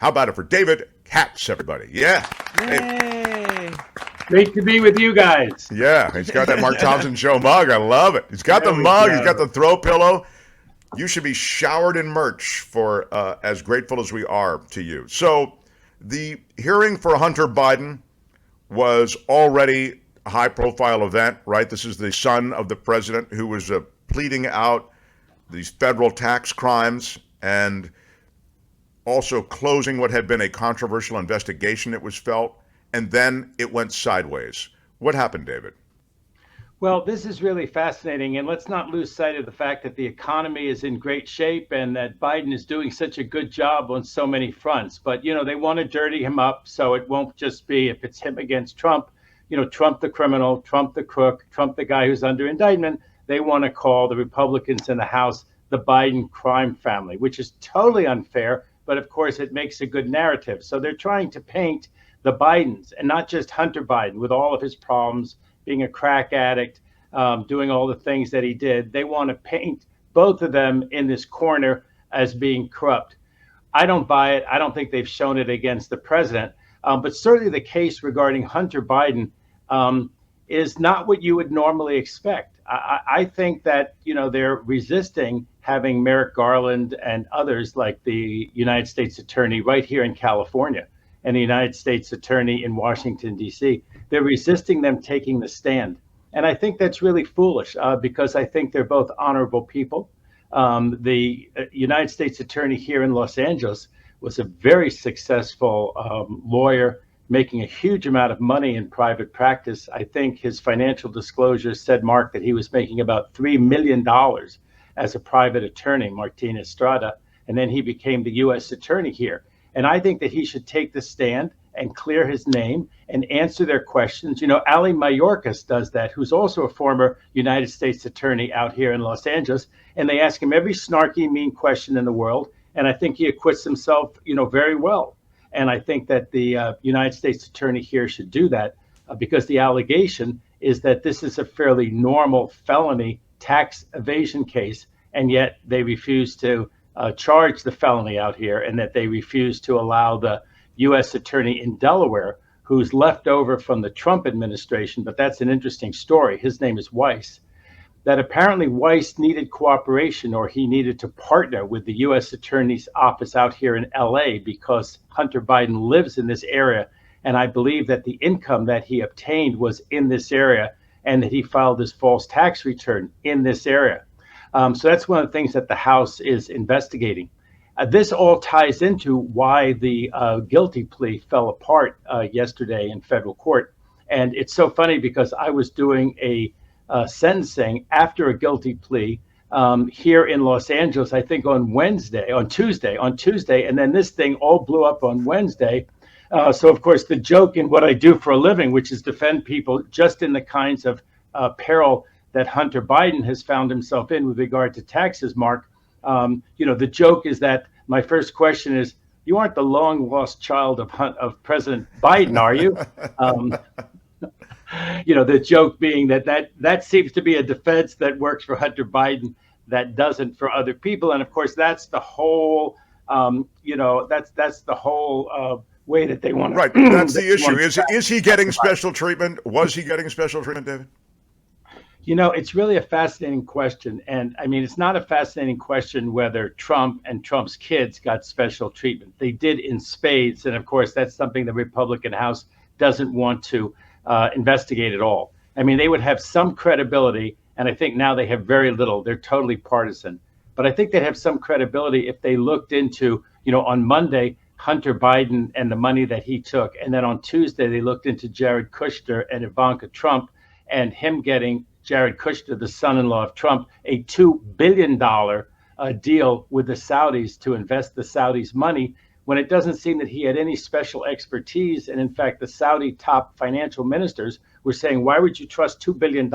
How about it for David Katz, everybody? Yeah. Yay! Great to be with you guys. Yeah, he's got that Mark Thompson Show mug. I love it. He's got the There we mug. go. He's got the throw pillow. You should be showered in merch for as grateful as we are to you. So the hearing for Hunter Biden was already a high-profile event, right? This is the son of the president who was pleading out these federal tax crimes and also closing what had been a controversial investigation, it was felt, and then it went sideways. What happened, David? Well, this is really fascinating, and let's not lose sight of the fact that the economy is in great shape and that Biden is doing such a good job on so many fronts. But, they want to dirty him up, so it won't just be if it's him against Trump, Trump the criminal, Trump the crook, Trump the guy who's under indictment. They want to call the Republicans in the House the Biden crime family, which is totally unfair. But of course, it makes a good narrative. So they're trying to paint the Bidens, and not just Hunter Biden, with all of his problems, being a crack addict, doing all the things that he did. They want to paint both of them in this corner as being corrupt. I don't buy it. I don't think they've shown it against the president. But certainly the case regarding Hunter Biden is not what you would normally expect. I think that, they're resisting having Merrick Garland and others like the United States Attorney right here in California and the United States Attorney in Washington, D.C. They're resisting them taking the stand. And I think that's really foolish because I think they're both honorable people. The United States Attorney here in Los Angeles was a very successful lawyer, making a huge amount of money in private practice. I think his financial disclosures said, Mark, that he was making about $3 million as a private attorney, Martin Estrada, and then he became the U.S. Attorney here. And I think that he should take the stand and clear his name and answer their questions. Ali Mayorkas does that, who's also a former United States Attorney out here in Los Angeles, and they ask him every snarky, mean question in the world, and I think he acquits himself, very well. And I think that the United States Attorney here should do that because the allegation is that this is a fairly normal felony tax evasion case, and yet they refuse to charge the felony out here, and that they refuse to allow the U.S. Attorney in Delaware, who's left over from the Trump administration, but that's an interesting story. His name is Weiss. That apparently Weiss needed cooperation, or he needed to partner with the U.S. Attorney's office out here in L.A. because Hunter Biden lives in this area. And I believe that the income that he obtained was in this area and that he filed his false tax return in this area. So that's one of the things that the House is investigating. This all ties into why the guilty plea fell apart yesterday in federal court. And it's so funny because I was doing a sentencing after a guilty plea here in Los Angeles, I think on Tuesday, and then this thing all blew up on Wednesday. So of course the joke in what I do for a living, which is defend people just in the kinds of peril that Hunter Biden has found himself in with regard to taxes, Mark. The joke is that my first question is, you aren't the long lost child of President Biden, are you? The joke being that seems to be a defense that works for Hunter Biden that doesn't for other people. And of course, that's the whole, that's the whole way that they want to. Right. That's the issue. Is he getting special treatment? Was he getting special treatment, David? It's really a fascinating question. And I mean, it's not a fascinating question whether Trump and Trump's kids got special treatment. They did in spades. And of course, that's something the Republican House doesn't want to investigate at all. I mean, they would have some credibility. And I think now they have very little. They're totally partisan. But I think they'd have some credibility if they looked into, on Monday, Hunter Biden and the money that he took. And then on Tuesday, they looked into Jared Kushner and Ivanka Trump and him getting Jared Kushner, the son-in-law of Trump, a $2 billion deal with the Saudis to invest the Saudis' money, when it doesn't seem that he had any special expertise. And in fact, the Saudi top financial ministers were saying, why would you trust $2 billion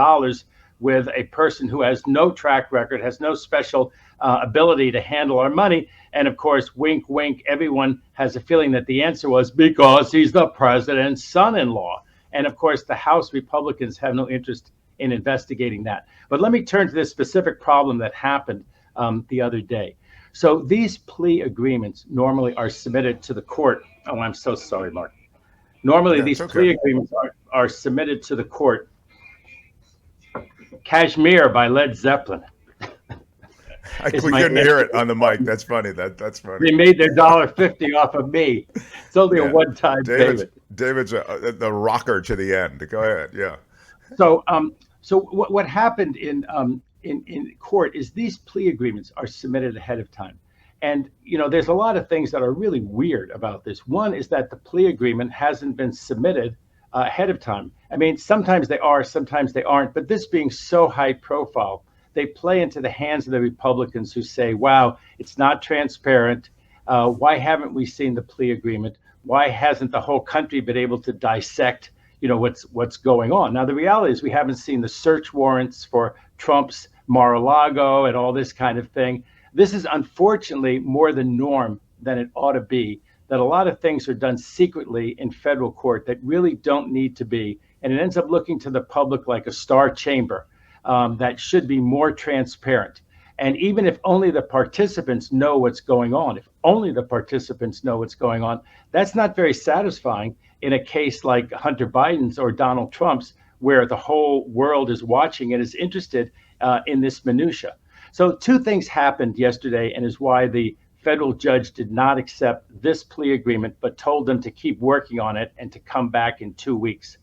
with a person who has no track record, has no special ability to handle our money? And of course, wink, wink, everyone has a feeling that the answer was because he's the president's son-in-law. And of course, the House Republicans have no interest in investigating that. But let me turn to this specific problem that happened the other day. So these plea agreements normally are submitted to the court. Oh, I'm so sorry, Mark. Normally, Yeah, it's these okay. plea agreements are submitted to the court. Kashmir by Led Zeppelin is We my couldn't hear it answer. on the mic. That's funny. That's funny. They made their $1.50 off of me. It's only a Yeah, one-time David's payment. David's the rocker to the end. Go ahead. Yeah. So what happened in court is these plea agreements are submitted ahead of time, and there's a lot of things that are really weird about this. One is that the plea agreement hasn't been submitted ahead of time. I mean, sometimes they are, sometimes they aren't. But this being so high profile, they play into the hands of the Republicans who say, "Wow, it's not transparent. Why haven't we seen the plea agreement? Why hasn't the whole country been able to dissect what's going on?" Now, the reality is we haven't seen the search warrants for Trump's Mar-a-Lago and all this kind of thing. This is unfortunately more the norm than it ought to be, that a lot of things are done secretly in federal court that really don't need to be. And it ends up looking to the public like a star chamber that should be more transparent. And even if only the participants know what's going on, if only the participants know what's going on, that's not very satisfying in a case like Hunter Biden's or Donald Trump's, where the whole world is watching and is interested in this minutia. So two things happened yesterday, and is why the federal judge did not accept this plea agreement, but told them to keep working on it and to come back in 2 weeks.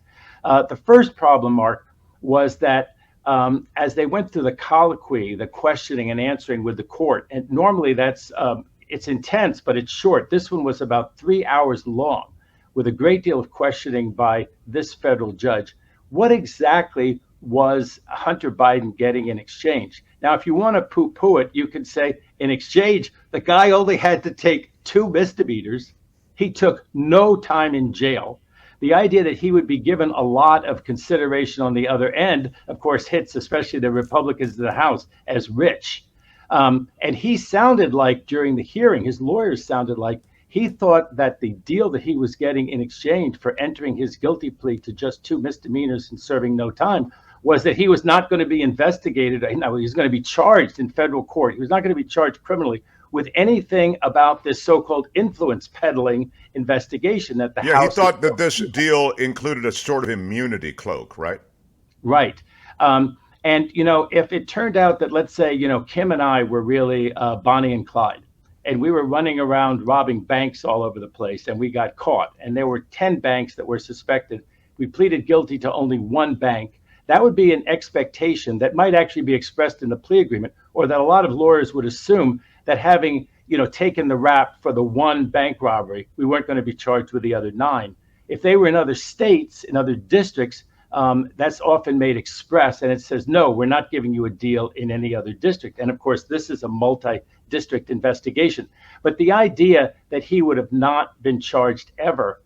The first problem, Mark, was that as they went through the colloquy, the questioning and answering with the court, and normally it's intense, but it's short. This one was about 3 hours long, with a great deal of questioning by this federal judge. What exactly was Hunter Biden getting in exchange? Now, if you want to poo-poo it, you could say in exchange, the guy only had to take 2 misdemeanors. He took no time in jail. The idea that he would be given a lot of consideration on the other end, of course, hits especially the Republicans in the House as rich. And he sounded like during the hearing, his lawyers sounded like he thought that the deal that he was getting in exchange for entering his guilty plea to just 2 misdemeanors and serving no time was that he was not going to be investigated. No, he was going to be charged in federal court. He was not going to be charged criminally with anything about this so-called influence peddling investigation that the Yeah, House. he thought that this deal included a sort of immunity cloak, right? Right. And, if it turned out that, let's say, Kim and I were really Bonnie and Clyde, and we were running around robbing banks all over the place, and we got caught, and there were 10 banks that were suspected. We pleaded guilty to only 1 bank. That would be an expectation that might actually be expressed in the plea agreement, or that a lot of lawyers would assume that having, taken the rap for the 1 bank robbery, we weren't going to be charged with the other 9. If they were in other states, in other districts, that's often made express, and it says, no, we're not giving you a deal in any other district. And of course, this is a multi-district investigation. But the idea that he would have not been charged ever,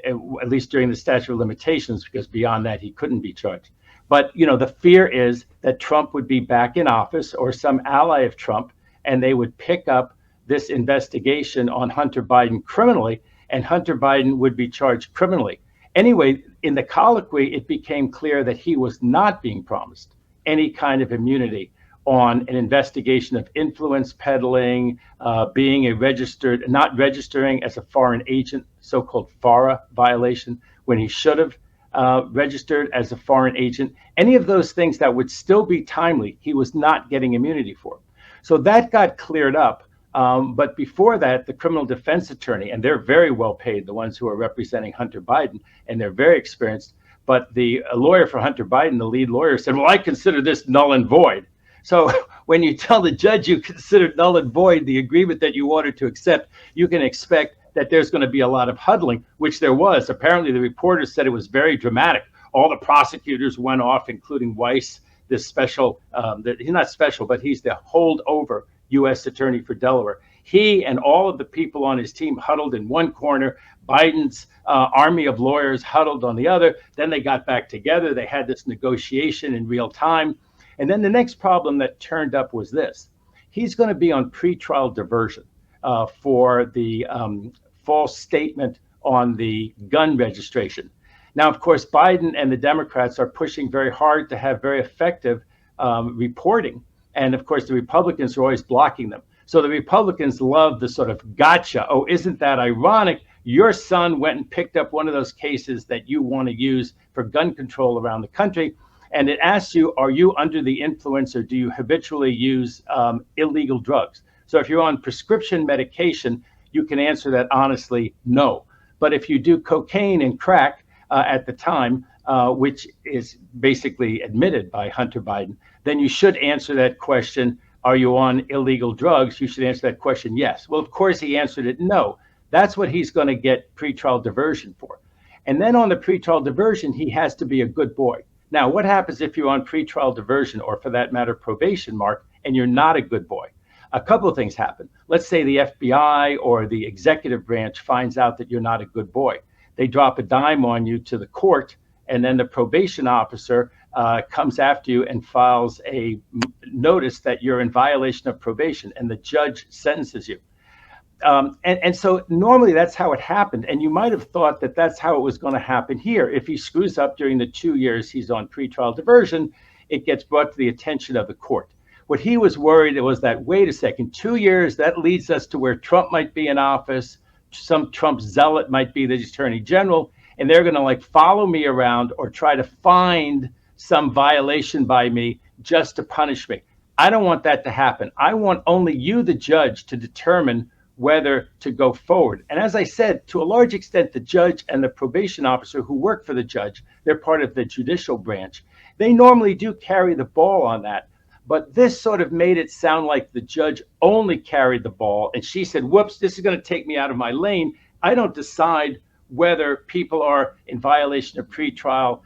at least during the statute of limitations, because beyond that, he couldn't be charged. But, the fear is that Trump would be back in office, or some ally of Trump, and they would pick up this investigation on Hunter Biden criminally, and Hunter Biden would be charged criminally. Anyway, in the colloquy, it became clear that he was not being promised any kind of immunity on an investigation of influence peddling, being not registering as a foreign agent, so-called FARA violation, when he should have registered as a foreign agent. Any of those things that would still be timely, he was not getting immunity for. So that got cleared up. But before that, the criminal defense attorney, and they're very well paid, the ones who are representing Hunter Biden, and they're very experienced. But the lawyer for Hunter Biden, the lead lawyer, said, well, I consider this null and void. So when you tell the judge you consider null and void the agreement that you wanted to accept, you can expect that there's going to be a lot of huddling, which there was. Apparently, the reporters said it was very dramatic. All the prosecutors went off, including Weiss, this special, he's not special, but he's the holdover U.S. Attorney for Delaware. He and all of the people on his team huddled in one corner. Biden's army of lawyers huddled on the other. Then they got back together. They had this negotiation in real time. And then the next problem that turned up was this. He's going to be on pretrial diversion for the false statement on the gun registration. Now, of course, Biden and the Democrats are pushing very hard to have very effective reporting. And of course, the Republicans are always blocking them. So the Republicans love the sort of gotcha. Oh, isn't that ironic? Your son went and picked up one of those cases that you want to use for gun control around the country. And it asks you, are you under the influence or do you habitually use illegal drugs? So if you're on prescription medication, you can answer that honestly, no. But if you do cocaine and crack at the time, which is basically admitted by Hunter Biden, then you should answer that question, are you on illegal drugs? You should answer that question, yes. Well, of course, he answered it, no. That's what he's going to get pretrial diversion for. And then on the pretrial diversion, he has to be a good boy. Now, what happens if you're on pretrial diversion, or for that matter, probation, Mark, and you're not a good boy? A couple of things happen. Let's say the FBI or the executive branch finds out that you're not a good boy. They drop a dime on you to the court, and then the probation officer comes after you and files a notice that you're in violation of probation, and the judge sentences you. And so normally that's how it happened. And you might have thought that that's how it was going to happen here. If he screws up during the 2 years he's on pretrial diversion, it gets brought to the attention of the court. What he was worried was that, wait a second, 2 years, that leads us to where Trump might be in office. Some Trump zealot might be the attorney general, and they're going to follow me around or try to find some violation by me just to punish me. I don't want that to happen. I want only you, the judge, to determine whether to go forward. And as I said, to a large extent, the judge and the probation officer who work for the judge, they're part of the judicial branch. They normally do carry the ball on that. But this sort of made it sound like the judge only carried the ball. And she said, whoops, this is going to take me out of my lane. I don't decide whether people are in violation of pretrial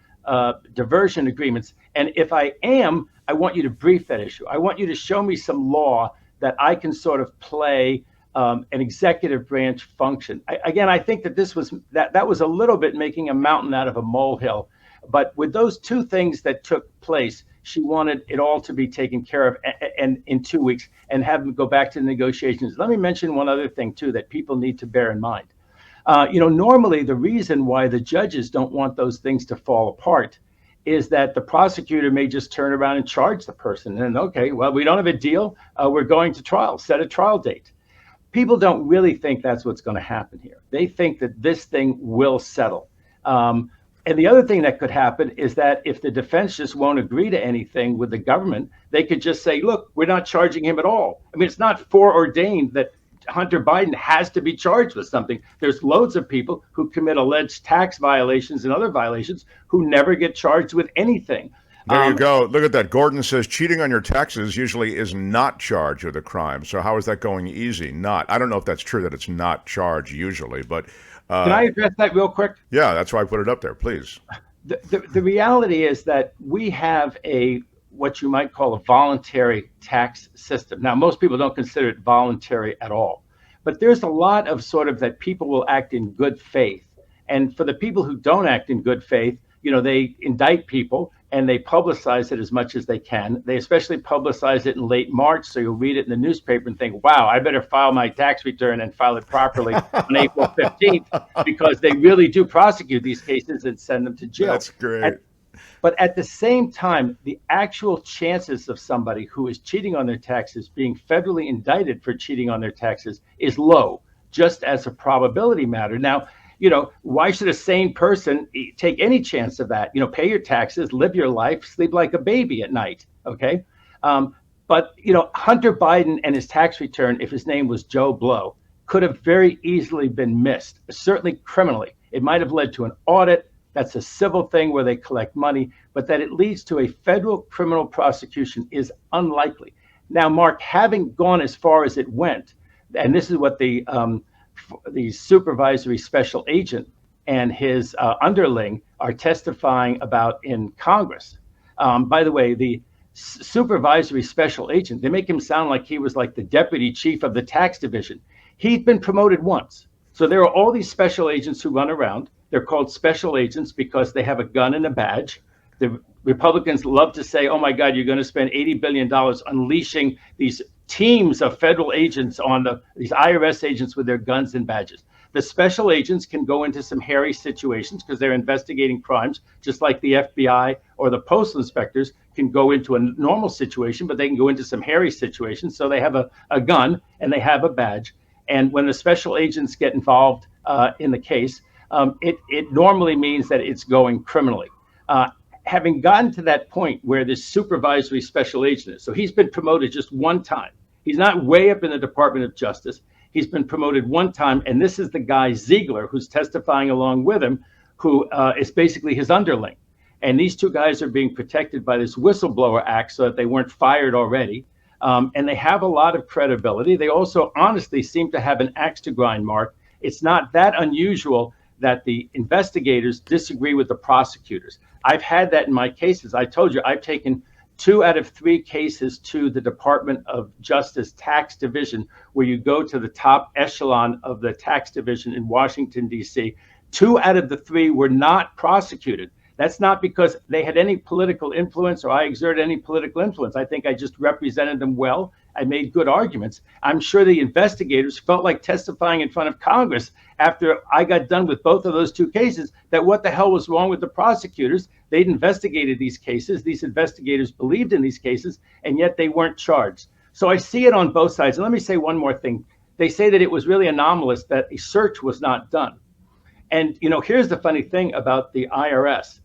diversion agreements. And if I am, I want you to brief that issue. I want you to show me some law that I can sort of play an executive branch function. I think that this was that was a little bit making a mountain out of a molehill. But with those two things that took place, she wanted it all to be taken care of and in 2 weeks and have them go back to the negotiations. Let me mention one other thing, too, that people need to bear in mind. Normally the reason why the judges don't want those things to fall apart is that the prosecutor may just turn around and charge the person. And okay, well, we don't have a deal. We're going to trial, set a trial date. People don't really think that's what's going to happen here. They think that this thing will settle. And the other thing that could happen is that if the defense just won't agree to anything with the government, they could just say, look, we're not charging him at all. I mean, it's not foreordained that Hunter Biden has to be charged with something. There's loads of people who commit alleged tax violations and other violations who never get charged with anything. There you go. Look at that. Gordon says cheating on your taxes usually is not charged with a crime. So how is that going easy? Not. I don't know if that's true that it's not charged usually, but can I address that real quick? Yeah, that's why I put it up there. Please. The reality is that we have what you might call a voluntary tax system. Now, most people don't consider it voluntary at all, but there's a lot of sort of that people will act in good faith. And for the people who don't act in good faith, they indict people and they publicize it as much as they can. They especially publicize it in late March, so you'll read it in the newspaper and think, wow, I better file my tax return and file it properly on April 15th, because they really do prosecute these cases and send them to jail. That's great. But at the same time, the actual chances of somebody who is cheating on their taxes being federally indicted for cheating on their taxes is low, just as a probability matter. Now, why should a sane person take any chance of that? Pay your taxes, live your life, sleep like a baby at night. Okay. But Hunter Biden and his tax return, if his name was Joe Blow, could have very easily been missed, certainly criminally. It might have led to an audit. That's a civil thing where they collect money, but that it leads to a federal criminal prosecution is unlikely. Now, Mark, having gone as far as it went, and this is what the supervisory special agent and his underling are testifying about in Congress. By the way, the supervisory special agent, they make him sound like he was like the deputy chief of the tax division. He'd been promoted once. So there are all these special agents who run around. They're called special agents because they have a gun and a badge. The Republicans love to say, oh my God, you're going to spend $80 billion unleashing these teams of federal agents on these IRS agents with their guns and badges. The special agents can go into some hairy situations because they're investigating crimes, just like the FBI or the postal inspectors can go into a normal situation, but they can go into some hairy situations. So they have a gun and they have a badge. And when the special agents get involved in the case, it normally means that it's going criminally. Having gotten to that point where this supervisory special agent is, so he's been promoted just one time. He's not way up in the Department of Justice. He's been promoted one time, and this is the guy Ziegler, who's testifying along with him, who is basically his underling. And these two guys are being protected by this whistleblower act so that they weren't fired already. And they have a lot of credibility. They also honestly seem to have an axe to grind, Mark. It's not that unusual that the investigators disagree with the prosecutors. I've had that in my cases. I told you I've taken 2 out of 3 cases to the Department of Justice Tax Division, where you go to the top echelon of the tax division in Washington, D.C. 2 out of the 3 were not prosecuted. That's not because they had any political influence or I exerted any political influence. I think I just represented them well. I made good arguments. I'm sure the investigators felt like testifying in front of Congress after I got done with both of those 2 cases, that what the hell was wrong with the prosecutors? They'd investigated these cases. These investigators believed in these cases, and yet they weren't charged. So I see it on both sides. And let me say one more thing. They say that it was really anomalous that a search was not done. And, here's the funny thing about the IRS.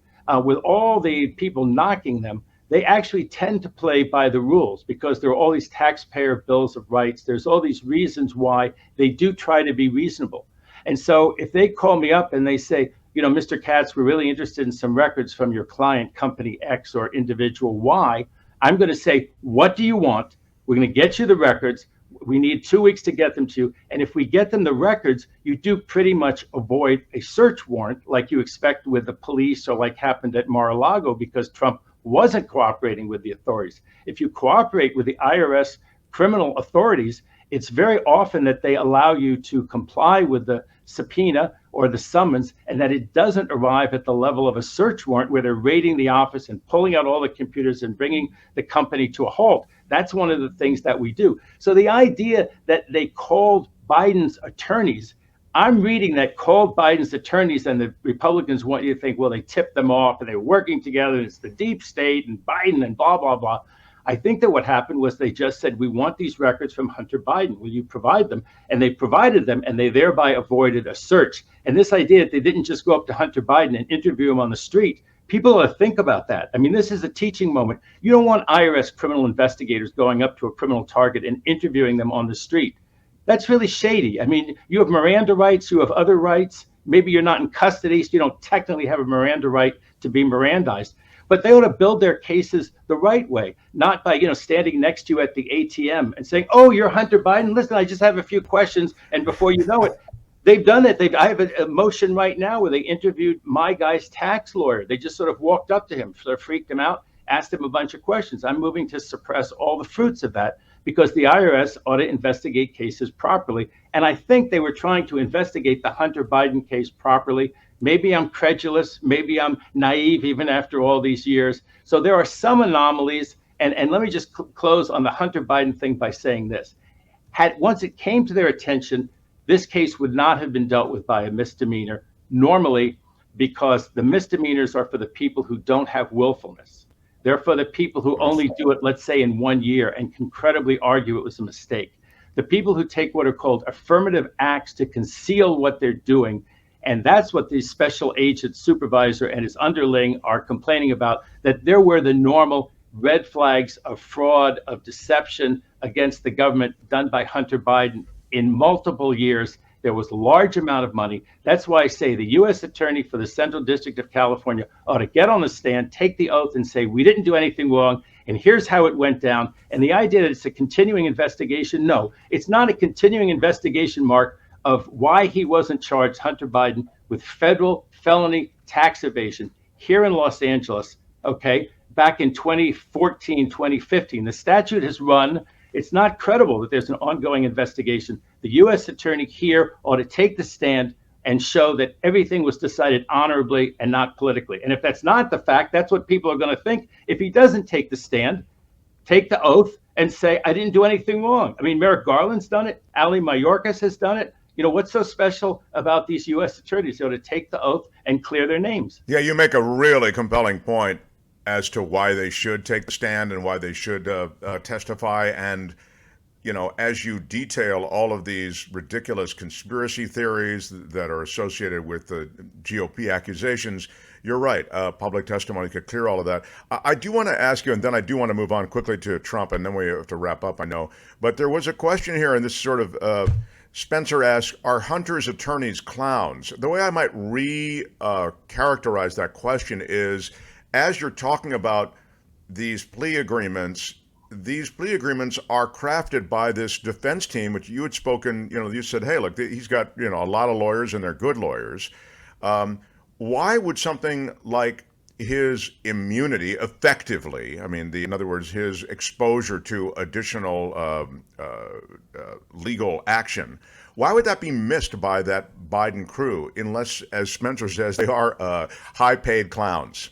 With all the people knocking them, they actually tend to play by the rules because there are all these taxpayer bills of rights. There's all these reasons why they do try to be reasonable. And so if they call me up and they say, Mr. Katz, we're really interested in some records from your client, company X or individual Y, I'm going to say, what do you want? We're going to get you the records. We need 2 weeks to get them to you. And if we get them the records, you do pretty much avoid a search warrant like you expect with the police or like happened at Mar-a-Lago because Trump wasn't cooperating with the authorities. If you cooperate with the IRS criminal authorities, it's very often that they allow you to comply with the subpoena or the summons and that it doesn't arrive at the level of a search warrant where they're raiding the office and pulling out all the computers and bringing the company to a halt. That's one of the things that we do. So the idea that they called Biden's attorneys, I'm reading that called Biden's attorneys and the Republicans want you to think, well, they tipped them off and they're working together and it's the deep state and Biden and blah, blah, blah. I think that what happened was they just said, we want these records from Hunter Biden. Will you provide them? And they provided them and they thereby avoided a search. And this idea that they didn't just go up to Hunter Biden and interview him on the street, people ought to think about that. I mean, this is a teaching moment. You don't want IRS criminal investigators going up to a criminal target and interviewing them on the street. That's really shady. I mean, you have Miranda rights, you have other rights. Maybe you're not in custody, so you don't technically have a Miranda right to be Mirandized. But they ought to build their cases the right way, not by, standing next to you at the ATM and saying, oh, you're Hunter Biden. Listen, I just have a few questions. And before you know it, they've done it. I have a motion right now where they interviewed my guy's tax lawyer. They just sort of walked up to him, sort of freaked him out, asked him a bunch of questions. I'm moving to suppress all the fruits of that because the IRS ought to investigate cases properly. And I think they were trying to investigate the Hunter Biden case properly. Maybe I'm credulous. Maybe I'm naive even after all these years. So there are some anomalies. And let me just close on the Hunter Biden thing by saying this. Once it came to their attention, this case would not have been dealt with by a misdemeanor normally because the misdemeanors are for the people who don't have willfulness. They're for the people who only do it, let's say, in 1 year and can credibly argue it was a mistake. The people who take what are called affirmative acts to conceal what they're doing. And that's what the special agent supervisor and his underling are complaining about, that there were the normal red flags of fraud, of deception against the government done by Hunter Biden in multiple years. There was a large amount of money. That's why I say the U.S. Attorney for the Central District of California ought to get on the stand, take the oath and say, we didn't do anything wrong, and here's how it went down. And the idea that it's a continuing investigation, no, it's not a continuing investigation, Mark, of why he wasn't charged, Hunter Biden, with federal felony tax evasion here in Los Angeles, okay, back in 2014, 2015. The statute has run. It's not credible that there's an ongoing investigation. The U.S. Attorney here ought to take the stand and show that everything was decided honorably and not politically. And if that's not the fact, that's what people are going to think. If he doesn't take the stand, take the oath and say, I didn't do anything wrong. I mean, Merrick Garland's done it. Ali Mayorkas has done it. what's so special about these U.S. attorneys, to take the oath and clear their names? Yeah, you make a really compelling point as to why they should take the stand and why they should testify. And, as you detail all of these ridiculous conspiracy theories that are associated with the GOP accusations, you're right. Public testimony could clear all of that. I do want to ask you, and then I do want to move on quickly to Trump, and then we have to wrap up, I know. But there was a question here, and this sort of Spencer asks, are Hunter's attorneys clowns? The way I might characterize that question is, as you're talking about these plea agreements are crafted by this defense team, which you had spoken, you said, hey, look, he's got, a lot of lawyers and they're good lawyers. Why would something like his immunity effectively, in other words, his exposure to additional legal action, why would that be missed by that Biden crew, unless, as Spencer says, they are high-paid clowns?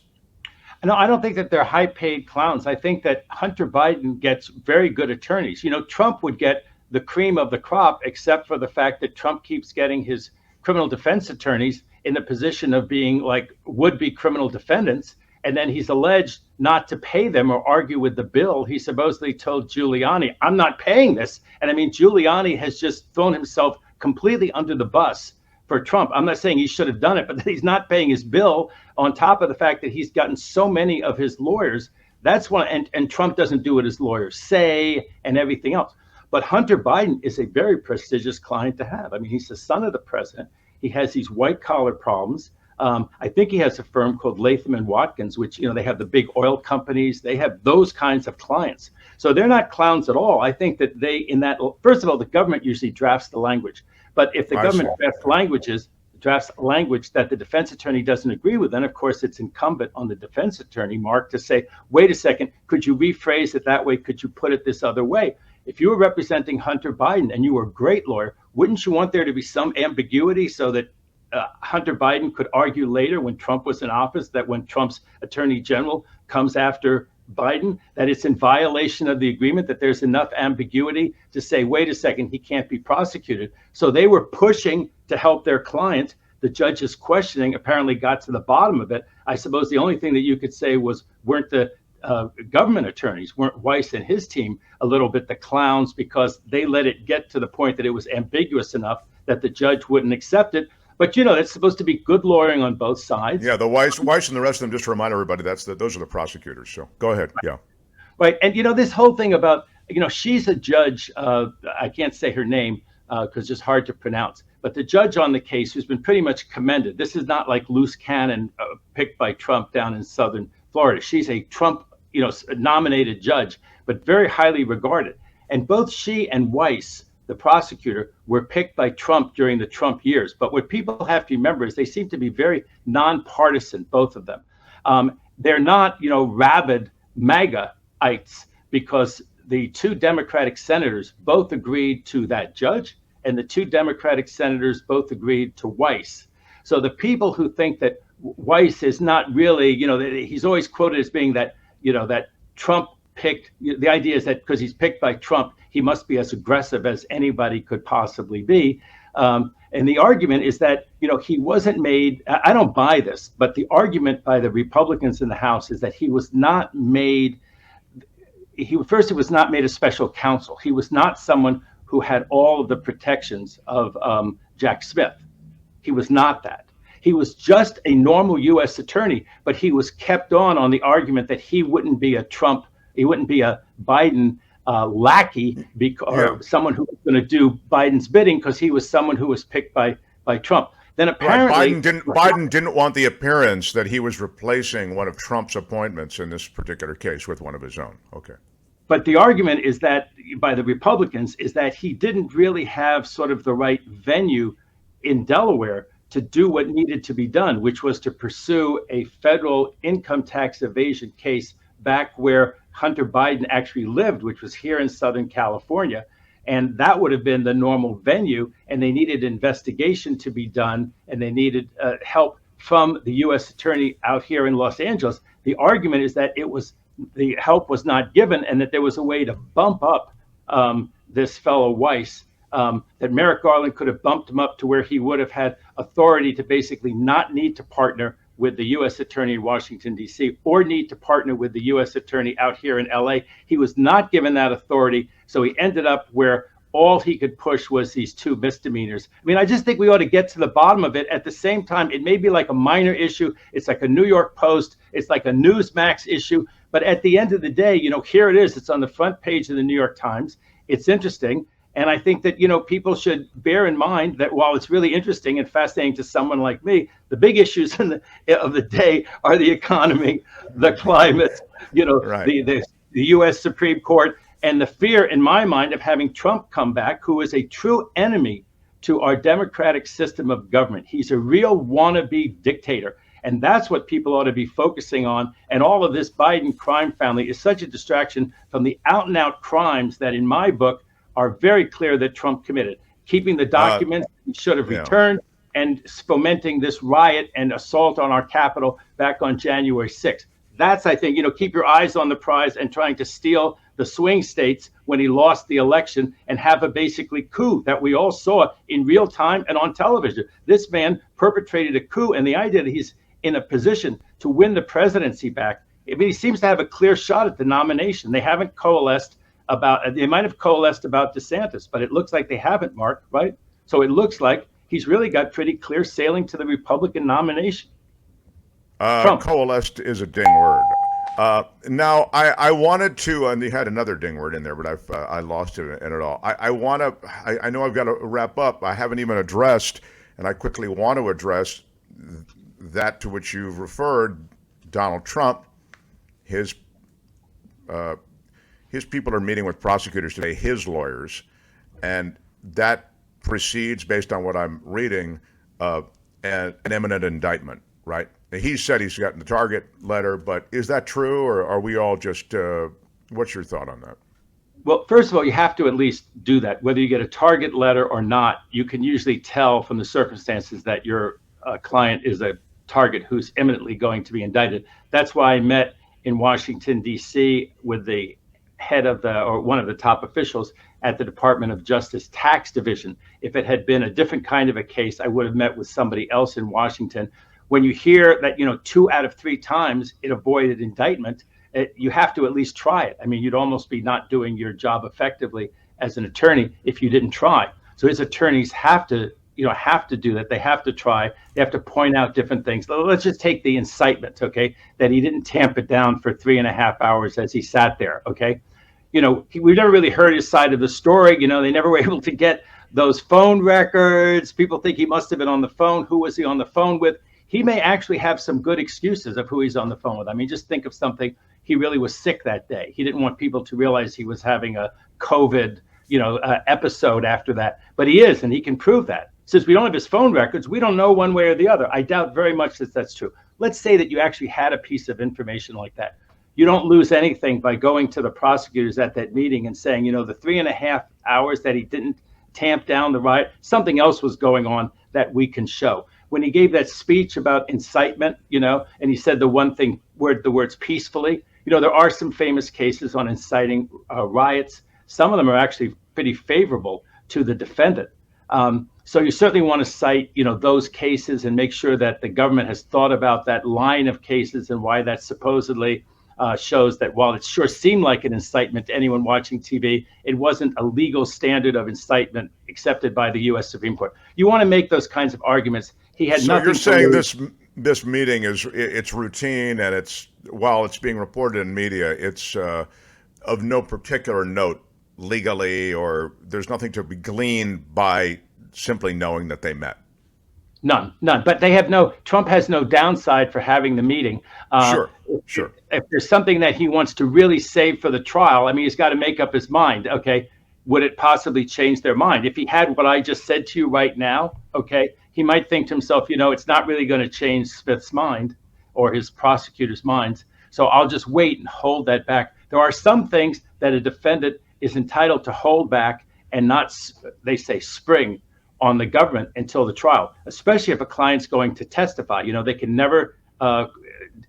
No, I don't think that they're high-paid clowns. I think that Hunter Biden gets very good attorneys. Trump would get the cream of the crop, except for the fact that Trump keeps getting his criminal defense attorneys in the position of being like would-be criminal defendants, and then he's alleged not to pay them or argue with the bill. He supposedly told Giuliani, I'm not paying this. And Giuliani has just thrown himself completely under the bus for Trump. I'm not saying he should have done it, but that he's not paying his bill, on top of the fact that he's gotten so many of his lawyers. That's one, and Trump doesn't do what his lawyers say and everything else. But Hunter Biden is a very prestigious client to have. He's the son of the president. He has these white collar problems. I think he has a firm called Latham and Watkins, which, they have the big oil companies. They have those kinds of clients. So they're not clowns at all. I think that first of all, the government usually drafts the language. But if the government drafts language that the defense attorney doesn't agree with, then of course it's incumbent on the defense attorney, Mark, to say, wait a second, could you rephrase it that way? Could you put it this other way? If you were representing Hunter Biden and you were a great lawyer, wouldn't you want there to be some ambiguity so that Hunter Biden could argue later when Trump was in office, that when Trump's attorney general comes after Biden, that it's in violation of the agreement, that there's enough ambiguity to say, wait a second, he can't be prosecuted. So they were pushing to help their client. The judge's questioning apparently got to the bottom of it. I suppose the only thing that you could say was, weren't the government attorneys, weren't Weiss and his team a little bit the clowns, because they let it get to the point that it was ambiguous enough that the judge wouldn't accept it. But it's supposed to be good lawyering on both sides. Yeah, the Weiss and the rest of them, just to remind everybody, those are the prosecutors. So go ahead. Yeah. Right. And this whole thing about, she's a judge, I can't say her name because it's hard to pronounce, but the judge on the case who's been pretty much commended. This is not like loose cannon picked by Trump down in southern Florida. She's a Trump, nominated judge, but very highly regarded. And both she and Weiss, the prosecutor, were picked by Trump during the Trump years. But what people have to remember is they seem to be very nonpartisan, both of them. They're not, rabid MAGA-ites, because the two Democratic senators both agreed to that judge, and the two Democratic senators both agreed to Weiss. So the people who think that Weiss is not really, he's always quoted as being that, that Trump picked, the idea is that because he's picked by Trump, he must be as aggressive as anybody could possibly be. And the argument is that, he wasn't made, I don't buy this, but the argument by the Republicans in the House is that he was not made, he was not made a special counsel. He was not someone who had all of the protections of Jack Smith. He was not that. He was just a normal U.S. attorney, but he was kept on the argument that he wouldn't be a Trump, he wouldn't be a Biden lackey, or someone who was going to do Biden's bidding, because he was someone who was picked by Trump. Then apparently Biden didn't want the appearance that he was replacing one of Trump's appointments in this particular case with one of his own. Okay. But the argument is that by the Republicans is that he didn't really have sort of the right venue in Delaware to do what needed to be done, which was to pursue a federal income tax evasion case back where Hunter Biden actually lived, which was here in Southern California. And that would have been the normal venue. And they needed investigation to be done. And they needed help from the U.S. attorney out here in Los Angeles. The argument is that the help was not given, and that there was a way to bump up this fellow Weiss that Merrick Garland could have bumped him up to where he would have had authority to basically not need to partner with the U.S. Attorney in Washington, D.C., or need to partner with the U.S. Attorney out here in L.A. He was not given that authority, so he ended up where all he could push was these 2 misdemeanors. I mean, I just think we ought to get to the bottom of it. At the same time, it may be like a minor issue. It's like a New York Post. It's like a Newsmax issue. But at the end of the day, here it is. It's on the front page of the New York Times. It's interesting. And I think that, people should bear in mind that while it's really interesting and fascinating to someone like me, the big issues of the day are the economy, the climate, Right. the U.S. Supreme Court, and the fear in my mind of having Trump come back, who is a true enemy to our democratic system of government. He's a real wannabe dictator. And that's what people ought to be focusing on. And all of this Biden crime family is such a distraction from the out and out crimes that in my book are very clear that Trump committed. Keeping the documents he should have returned, and fomenting this riot and assault on our Capitol back on January 6th. That's, I think, keep your eyes on the prize and trying to steal the swing states when he lost the election and have a basically coup that we all saw in real time and on television. This man perpetrated a coup, and the idea that he's in a position to win the presidency back, I mean, he seems to have a clear shot at the nomination. They haven't coalesced they might have coalesced about DeSantis, but it looks like they haven't, Mark, right? So it looks like he's really got pretty clear sailing to the Republican nomination. Coalesced is a ding word. Now, I wanted to, and you had another ding word in there, but I lost it in it all. I know I've got to wrap up. I haven't even addressed, and I quickly want to address that to which you've referred, Donald Trump. His people are meeting with prosecutors today, his lawyers, and that precedes, based on what I'm reading, an imminent indictment, right? He said he's gotten the target letter, but is that true, or are we all just, what's your thought on that? Well, first of all, you have to at least do that. Whether you get a target letter or not, you can usually tell from the circumstances that your client is a target who's imminently going to be indicted. That's why I met in Washington, D.C. with the head of one of the top officials at the Department of Justice Tax Division. If it had been a different kind of a case, I would have met with somebody else in Washington. When you hear that, 2 out of 3 times it avoided indictment, you have to at least try it. I mean, you'd almost be not doing your job effectively as an attorney if you didn't try. So his attorneys have to do that. They have to try. They have to point out different things. Let's just take the incitement, okay, that he didn't tamp it down for 3.5 hours as he sat there, okay? We've never really heard his side of the story. They never were able to get those phone records. People think he must have been on the phone. Who was he on the phone with? He may actually have some good excuses of who he's on the phone with. I mean, just think of something. He really was sick that day. He didn't want people to realize he was having a COVID, episode after that. But he is, and he can prove that. Since we don't have his phone records, we don't know one way or the other. I doubt very much that that's true. Let's say that you actually had a piece of information like that. You don't lose anything by going to the prosecutors at that meeting and saying, the 3.5 hours that he didn't tamp down the riot, something else was going on that we can show. When he gave that speech about incitement, and he said the words peacefully, there are some famous cases on inciting riots. Some of them are actually pretty favorable to the defendant. So you certainly want to cite, those cases and make sure that the government has thought about that line of cases and why that supposedly shows that while it sure seemed like an incitement to anyone watching TV, it wasn't a legal standard of incitement accepted by the U.S. Supreme Court. You want to make those kinds of arguments. He had so nothing. You're saying this meeting it's routine, and while it's being reported in media, it's of no particular note legally, or there's nothing to be gleaned by simply knowing that they met. None. But Trump has no downside for having the meeting. Sure. If there's something that he wants to really save for the trial, I mean, he's got to make up his mind. Okay, would it possibly change their mind? If he had what I just said to you right now, okay, he might think to himself, it's not really going to change Smith's mind or his prosecutor's minds. So I'll just wait and hold that back. There are some things that a defendant is entitled to hold back and not, they say, spring on the government until the trial, especially if a client's going to testify. They can never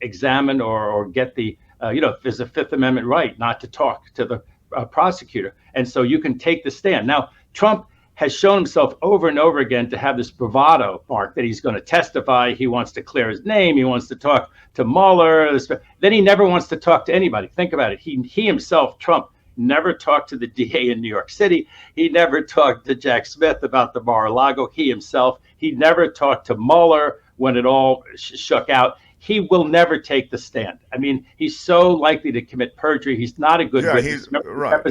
examine or get the, there's a Fifth Amendment right not to talk to the prosecutor. And so you can take the stand. Now, Trump has shown himself over and over again to have this bravado, Mark, that he's going to testify. He wants to clear his name. He wants to talk to Mueller. Then he never wants to talk to anybody. Think about it. He himself, Trump, never talked to the DA in New York City. He never talked to Jack Smith about the Mar-a-Lago. He himself, he never talked to Mueller when it all shook out. He will never take the stand. I mean, he's so likely to commit perjury. He's not a good witness.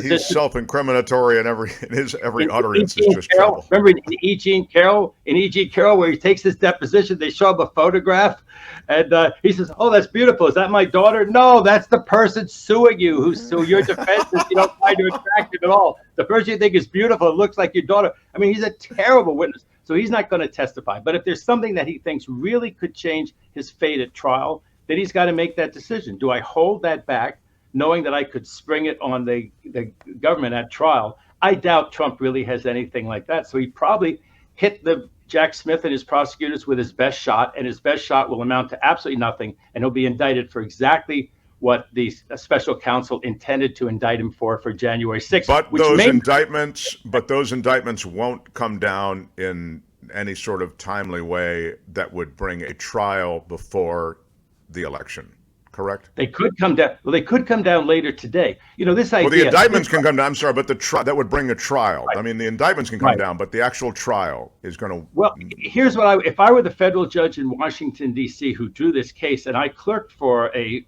He's self-incriminatory, and every utterance is just trouble. Remember in E. Jean Carroll, where he takes his deposition, they show him a photograph, and he says, "Oh, that's beautiful. Is that my daughter?" No, that's the person suing you. So your defense is you don't find her attractive at all. The person you think is beautiful, it looks like your daughter. I mean, he's a terrible witness. So he's not going to testify. But if there's something that he thinks really could change his fate at trial, then he's got to make that decision. Do I hold that back, knowing that I could spring it on the government at trial? I doubt Trump really has anything like that. So he probably hit the Jack Smith and his prosecutors with his best shot, and his best shot will amount to absolutely nothing, and he'll be indicted for exactly what the special counsel intended to indict him for January 6th. But those indictments won't come down in any sort of timely way that would bring a trial before the election, correct? They could come down. Well, they could come down later today. You know, this idea. Well, the indictments can come down. I'm sorry, but that would bring a trial. Right. I mean, the indictments can come right. down, but the actual trial is going to. Well, here's what if I were the federal judge in Washington, D.C., who drew this case, and I clerked for a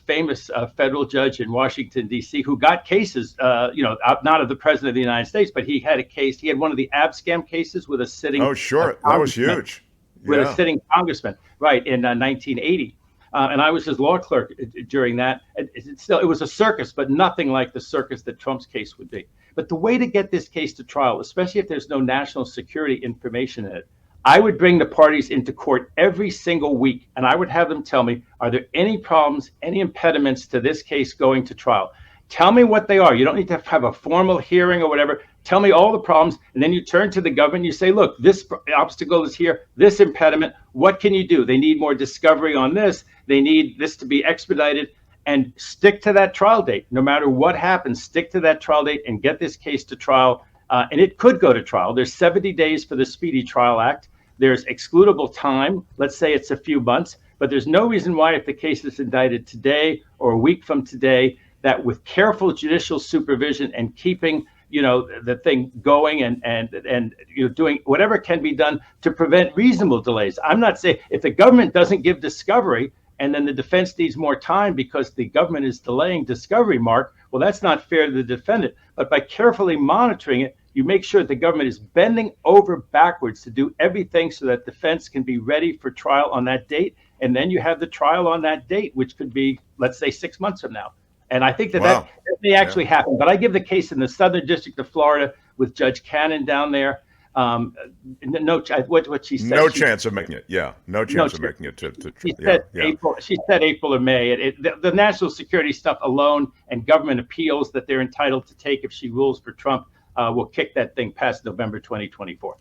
famous federal judge in Washington, D.C., who got cases, not of the president of the United States, but he had a case. He had one of the abscam cases with a sitting. Oh, sure. That was huge. With a sitting congressman, right, in 1980. And I was his law clerk during that. It was a circus, but nothing like the circus that Trump's case would be. But the way to get this case to trial, especially if there's no national security information in it, I would bring the parties into court every single week, and I would have them tell me, are there any problems, any impediments to this case going to trial? Tell me what they are. You don't need to have a formal hearing or whatever. Tell me all the problems, and then you turn to the government. You say, look, this obstacle is here, this impediment. What can you do? They need more discovery on this. They need this to be expedited, and stick to that trial date. No matter what happens, stick to that trial date and get this case to trial. And it could go to trial. There's 70 days for the Speedy Trial Act. There's excludable time. Let's say it's a few months, but there's no reason why, if the case is indicted today or a week from today, that with careful judicial supervision and keeping the thing going and doing whatever can be done to prevent reasonable delays. I'm not saying if the government doesn't give discovery and then the defense needs more time because the government is delaying discovery, Mark, well, that's not fair to the defendant. But by carefully monitoring it, you make sure the government is bending over backwards to do everything so that defense can be ready for trial on that date. And then you have the trial on that date, which could be, let's say, 6 months from now. And I think that may actually happen. But I give the case in the Southern District of Florida with Judge Cannon down there. What she said. No chance of making it. Yeah, no chance of making it to she said April. She said April or May. The national security stuff alone and government appeals that they're entitled to take if she rules for Trump will kick that thing past November 2024.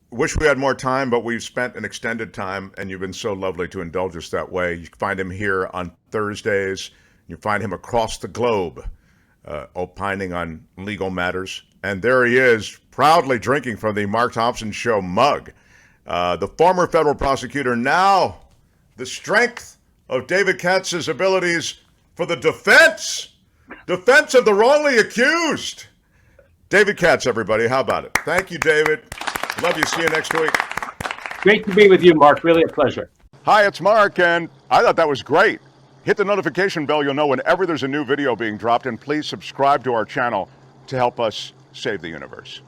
Wish we had more time, but we've spent an extended time, and you've been so lovely to indulge us that way. You can find him here on Thursdays. You find him across the globe, opining on legal matters. And there he is, proudly drinking from the Mark Thompson Show mug. The former federal prosecutor, now the strength of David Katz's abilities for the defense of the wrongly accused. David Katz, everybody. How about it? Thank you, David. Love you. See you next week. Great to be with you, Mark. Really a pleasure. Hi, it's Mark, and I thought that was great. Hit the notification bell. You'll know whenever there's a new video being dropped, and please subscribe to our channel to help us save the universe.